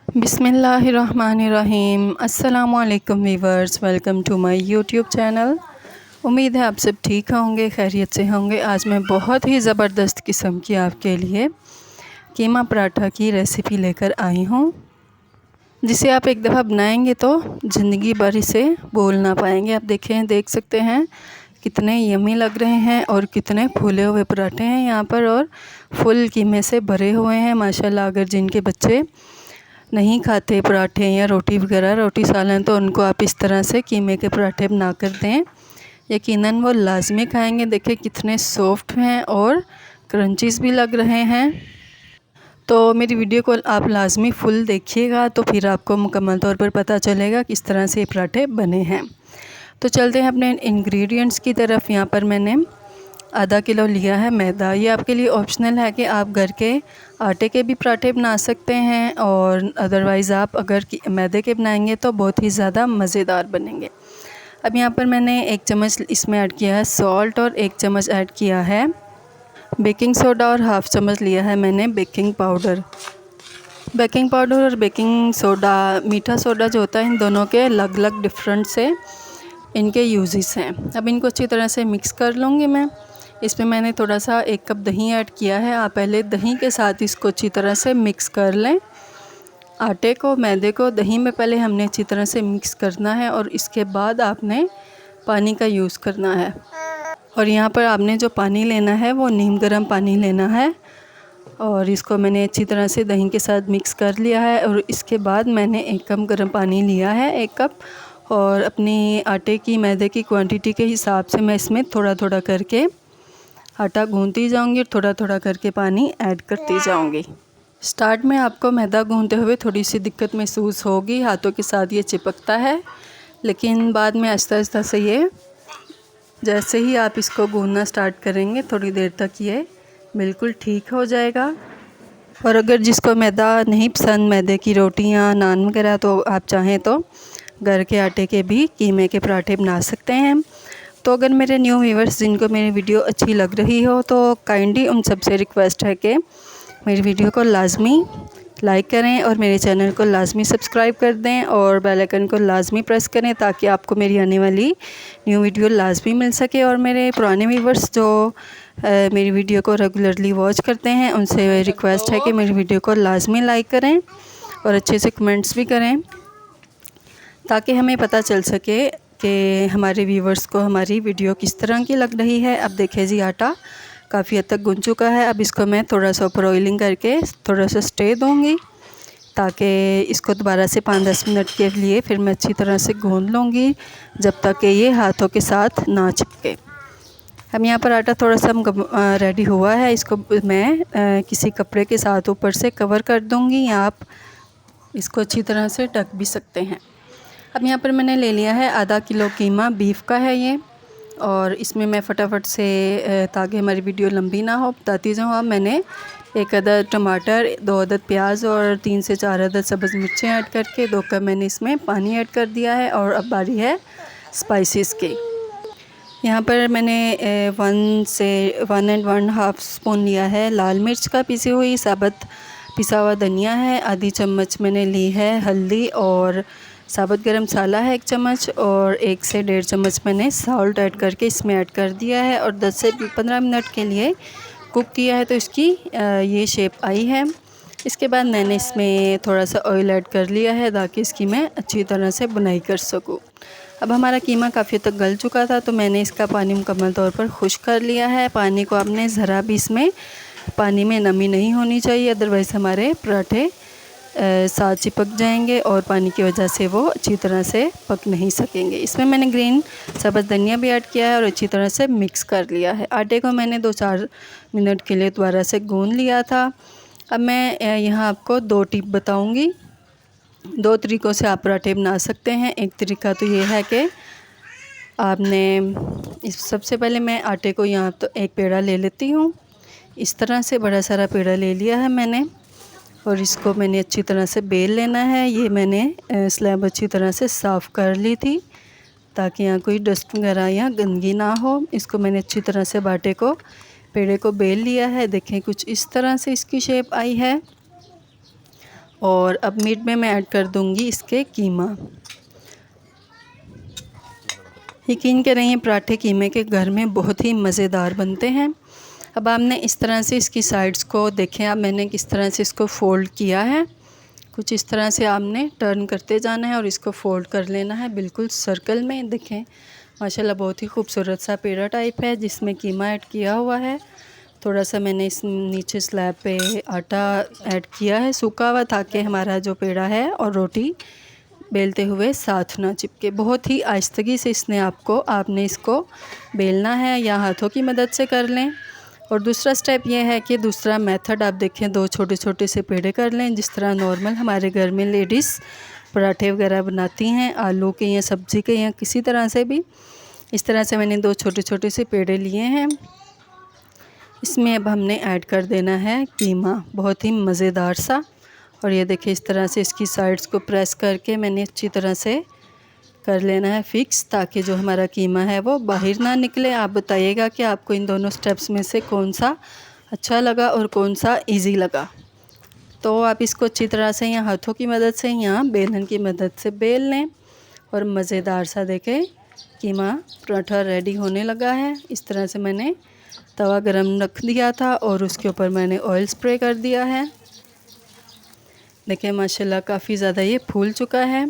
बिस्मिल्लाहिर्रहमानिर्रहीम। अस्सलामुअलैकुम viewers, welcome to my YouTube channel. उम्मीद है आप सब ठीक होंगे, खैरियत से होंगे। आज मैं बहुत ही ज़बरदस्त किस्म की आपके लिए कीमा पराठा की रेसिपी लेकर आई हूँ, जिसे आप एक दफ़ा बनाएंगे तो ज़िंदगी भर इसे भूल ना पाएंगे। आप देख सकते हैं कितने यमी लग रहे हैं और कितने फूले हुए पराठे हैं यहाँ पर, और फुल कीमे से भरे हुए हैं माशाल्लाह। अगर जिनके बच्चे नहीं खाते पराठे या रोटी वगैरह, रोटी सालन, तो उनको आप इस तरह से कीमे के पराठे बना कर दें, यकीनन वो लाजमी खाएंगे। देखिए कितने सॉफ्ट हैं और क्रंचीज भी लग रहे हैं। तो मेरी वीडियो को आप लाजमी फुल देखिएगा, तो फिर आपको मुकम्मल तौर पर पता चलेगा किस तरह से ये पराठे बने हैं। तो चलते हैं अपने इंग्रेडिएंट्स की तरफ। यहाँ पर मैंने आधा किलो लिया है मैदा। ये आपके लिए ऑप्शनल है कि आप घर के आटे के भी पराठे बना सकते हैं, और अदरवाइज़ आप अगर मैदे के बनाएंगे तो बहुत ही ज़्यादा मज़ेदार बनेंगे। अब यहाँ पर मैंने 1 चम्मच इसमें ऐड किया है सॉल्ट, और 1 चम्मच ऐड किया है बेकिंग सोडा, और हाफ़ चम्मच लिया है मैंने बेकिंग पाउडर। बेकिंग पाउडर और बेकिंग सोडा, मीठा सोडा जो होता है, इन दोनों के अलग अलग डिफरेंट से इनके यूजेस हैं। अब इनको अच्छी तरह से मिक्स कर लूँगी मैं। इसमें मैंने थोड़ा सा 1 कप दही ऐड किया है। आप पहले दही के साथ इसको अच्छी तरह से मिक्स कर लें। आटे को, मैदे को दही में पहले हमने अच्छी तरह से मिक्स करना है, और इसके बाद आपने पानी का यूज़ करना है। और यहाँ पर आपने जो पानी लेना है वो नीम गर्म पानी लेना है। और इसको मैंने अच्छी तरह से दही के साथ मिक्स कर लिया है, और इसके बाद मैंने 1 कप गर्म पानी लिया है, 1 कप। और अपनी आटे की, मैदे की क्वांटिटी के हिसाब से मैं इसमें थोड़ा थोड़ा करके आटा गूंथती जाऊंगी, और थोड़ा थोड़ा करके पानी ऐड करती जाऊंगी। स्टार्ट में आपको मैदा गूंथते हुए थोड़ी सी दिक्कत महसूस होगी, हाथों के साथ ये चिपकता है, लेकिन बाद में आहिस्ता आहिस्ता से ये, जैसे ही आप इसको गूंथना स्टार्ट करेंगे, थोड़ी देर तक ये बिल्कुल ठीक हो जाएगा। और अगर जिसको मैदा नहीं पसंद, मैदे की रोटियाँ, नान वगैरह, तो आप चाहें तो घर के आटे के भी कीमे के पराठे बना सकते हैं। तो अगर मेरे न्यू व्यूवर्स जिनको मेरी वीडियो अच्छी लग रही हो, तो काइंडली उन सबसे रिक्वेस्ट है कि मेरी वीडियो को लाजमी लाइक करें, और मेरे चैनल को लाजमी सब्सक्राइब कर दें, और बेल आइकन को लाजमी प्रेस करें, ताकि आपको मेरी आने वाली न्यू वीडियो लाजमी मिल सके। और मेरे पुराने व्यूवर्स जो मेरी वीडियो को रेगुलरली वॉच करते हैं, उनसे रिक्वेस्ट है कि मेरी वीडियो को लाजमी लाइक करें और अच्छे से कमेंट्स भी करें, ताकि हमें पता चल सके कि हमारे व्यूवर्स को हमारी वीडियो किस तरह की लग रही है। अब देखिए जी, आटा काफ़ी हद तक गूंथ चुका है। अब इसको मैं थोड़ा सा ऊपर ऑयलिंग करके थोड़ा सा स्टे दूंगी, ताकि इसको दोबारा से 5-10 मिनट के लिए फिर मैं अच्छी तरह से गूंथ लूँगी, जब तक कि ये हाथों के साथ ना चिपके। हम यहाँ पर आटा थोड़ा सा रेडी हुआ है, इसको मैं किसी कपड़े के साथ ऊपर से कवर कर दूँगी, या आप इसको अच्छी तरह से ढक भी सकते हैं। अब यहाँ पर मैंने ले लिया है आधा किलो कीमा, बीफ का है ये। और इसमें मैं फटाफट से, ताकि हमारी वीडियो लंबी ना हो, बताती जाऊँ। अब मैंने 1 अदद टमाटर, 2 अदद प्याज और 3 से 4 अदद सब्ज़ मिर्चें ऐड करके 2 कप मैंने इसमें पानी ऐड कर दिया है। और अब बारी है स्पाइसेस की। यहाँ पर मैंने 1 से 1 एंड 1/2 स्पून लिया है लाल मिर्च का पीसी हुई, साबुत पिसा हुआ धनिया है, आधी चम्मच मैंने ली है हल्दी, और साबुत गरम मसाला है 1 चम्मच, और 1 से 1.5 चम्मच मैंने सॉल्ट ऐड करके इसमें ऐड कर दिया है, और 10 से 15 मिनट के लिए कुक किया है, तो इसकी ये शेप आई है। इसके बाद मैंने इसमें थोड़ा सा ऑयल ऐड कर लिया है, ताकि इसकी मैं अच्छी तरह से बुनाई कर सकूँ। अब हमारा कीमा काफ़ी तक गल चुका था, तो मैंने इसका पानी मुकम्मल तौर पर खुश्क कर लिया है। पानी को आपने ज़रा भी, इसमें पानी में नमी नहीं होनी चाहिए, अदरवाइज़ हमारे पराठे साथ चिपक जाएंगे, और पानी की वजह से वो अच्छी तरह से पक नहीं सकेंगे। इसमें मैंने ग्रीन सब्ज़ धनिया भी ऐड किया है, और अच्छी तरह से मिक्स कर लिया है। आटे को मैंने 2-4 मिनट के लिए दोबारा से गूंथ लिया था। अब मैं यहाँ आपको 2 टिप बताऊँगी। 2 तरीक़ों से आप पराठे बना सकते हैं। एक तरीका तो ये है कि आपने सबसे पहले मैं आटे को यहाँ तो एक पेड़ा ले लेती हूँ, इस तरह से बड़ा सारा पेड़ा ले लिया है मैंने, और इसको मैंने अच्छी तरह से बेल लेना है। ये मैंने स्लैब अच्छी तरह से साफ़ कर ली थी, ताकि यहाँ कोई डस्ट वगैरह या गंदगी ना हो। इसको मैंने अच्छी तरह से बाटे को, पेड़े को बेल लिया है। देखें कुछ इस तरह से इसकी शेप आई है। और अब मीट में मैं ऐड कर दूंगी इसके कीमा। यकीन करें ये पराठे कीमे के घर में बहुत ही मज़ेदार बनते हैं। अब आपने इस तरह से इसकी साइड्स को देखें, अब मैंने किस तरह से इसको फ़ोल्ड किया है। कुछ इस तरह से आपने टर्न करते जाना है और इसको फ़ोल्ड कर लेना है बिल्कुल सर्कल में। देखें माशाल्लाह बहुत ही खूबसूरत सा पेड़ा टाइप है जिसमें कीमा ऐड किया हुआ है। थोड़ा सा मैंने इस नीचे स्लैब पे आटा ऐड किया है सूखा हुआ, ताकि हमारा जो पेड़ा है और रोटी बेलते हुए साथ ना चिपके। बहुत ही आहिस्तगी से आपने इसको बेलना है या हाथों की मदद से कर लें। और दूसरा स्टेप ये है कि दूसरा मेथड आप देखें, 2 छोटे छोटे से पेड़े कर लें जिस तरह नॉर्मल हमारे घर में लेडीज़ पराठे वगैरह बनाती हैं, आलू के या सब्ज़ी के या किसी तरह से भी। इस तरह से मैंने 2 छोटे छोटे से पेड़े लिए हैं। इसमें अब हमने ऐड कर देना है कीमा, बहुत ही मज़ेदार सा। और ये देखिए इस तरह से इसकी साइड्स को प्रेस करके मैंने अच्छी तरह से कर लेना है फिक्स, ताकि जो हमारा कीमा है वो बाहर ना निकले। आप बताइएगा कि आपको इन दोनों स्टेप्स में से कौन सा अच्छा लगा और कौन सा इजी लगा। तो आप इसको अच्छी तरह से या हाथों की मदद से या बेलन की मदद से बेल लें। और मज़ेदार सा देखें कीमा पराठा रेडी होने लगा है। इस तरह से मैंने तवा गरम रख दिया था और उसके ऊपर मैंने ऑयल स्प्रे कर दिया है। देखिए माशाल्लाह काफ़ी ज़्यादा ये फूल चुका है।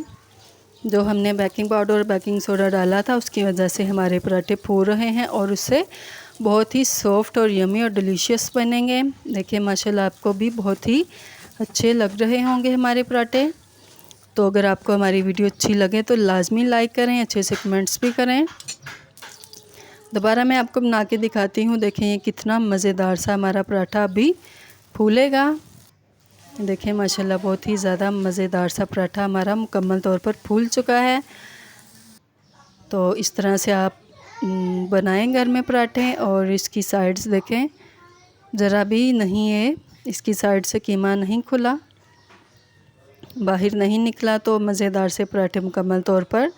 जो हमने बेकिंग पाउडर और बेकिंग सोडा डाला था उसकी वजह से हमारे पराठे फूल रहे हैं और उससे बहुत ही सॉफ्ट और यमी और डिलीशियस बनेंगे। देखिए माशाल्लाह आपको भी बहुत ही अच्छे लग रहे होंगे हमारे पराठे। तो अगर आपको हमारी वीडियो अच्छी लगे तो लाजमी लाइक करें, अच्छे से कमेंट्स भी करें। दोबारा मैं आपको बना के दिखाती हूँ। देखें ये कितना मज़ेदार सा हमारा पराठा अभी फूलेगा। देखें माशाल्लाह बहुत ही ज़्यादा मज़ेदार सा पराठा हमारा मुकम्मल तौर पर फूल चुका है। तो इस तरह से आप बनाएं घर में पराठे। और इसकी साइड्स देखें ज़रा भी नहीं है, इसकी साइड से कीमा नहीं खुला, बाहर नहीं निकला। तो मज़ेदार से पराठे मुकम्मल तौर पर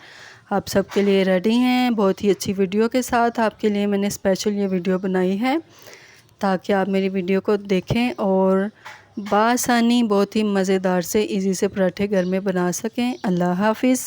आप सबके लिए रेडी हैं। बहुत ही अच्छी वीडियो के साथ आपके लिए मैंने स्पेशल ये वीडियो बनाई है ताकि आप मेरी वीडियो को देखें और बासानी बहुत ही मज़ेदार से इजी से पराठे घर में बना सकें। अल्लाह हाफ़िज़।